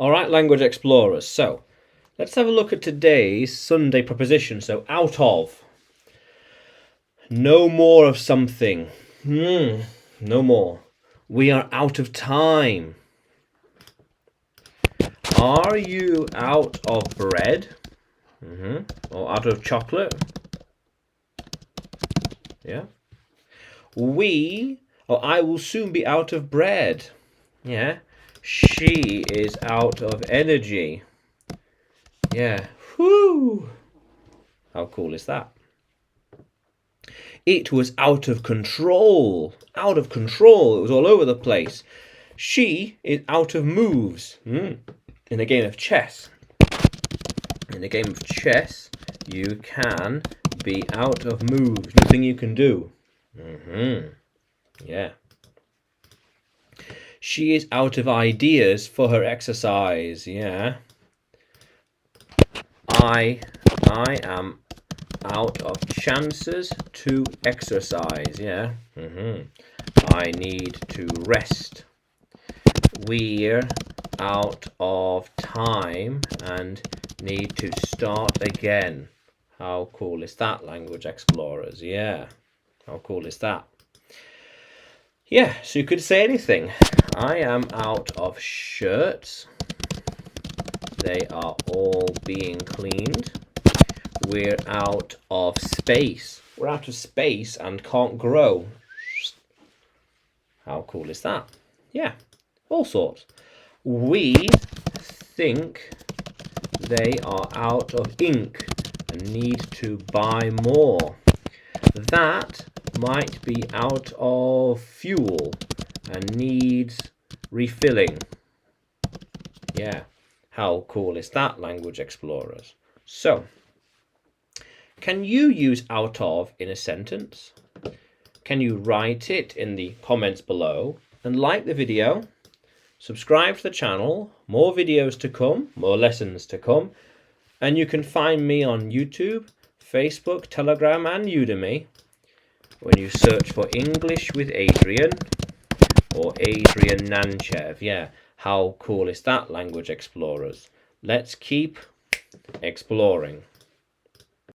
Alright, language explorers. So, let's have a look at today's Sunday preposition. So, out of. No more of something. No more. We are out of time. Are you out of bread? Or out of chocolate? Yeah. I will soon be out of bread. Yeah. She is out of energy. Yeah. Whoo! How cool is that? It was out of control. Out of control. It was all over the place. She is out of moves. In a game of chess. In a game of chess, you can be out of moves. Nothing you can do. Yeah. She is out of ideas for her exercise. Yeah. I am out of chances to exercise. Yeah. I need to rest. We're out of time and need to start again. How cool is that, language explorers? Yeah. How cool is that? Yeah, so you could say anything. I am out of shirts. They are all being cleaned. We're out of space. We're out of space and can't grow. How cool is that? Yeah, all sorts. We think they are out of ink and need to buy more. That might be out of fuel and needs refilling. Yeah, how cool is that, language explorers? So, can you use out of in a sentence? Can you write it in the comments below? And like the video, subscribe to the channel, more videos to come, more lessons to come. And you can find me on YouTube, Facebook, Telegram and Udemy when you search for English with Adrian or Adrian Nanchev. Yeah, how cool is that, language explorers? Let's keep exploring.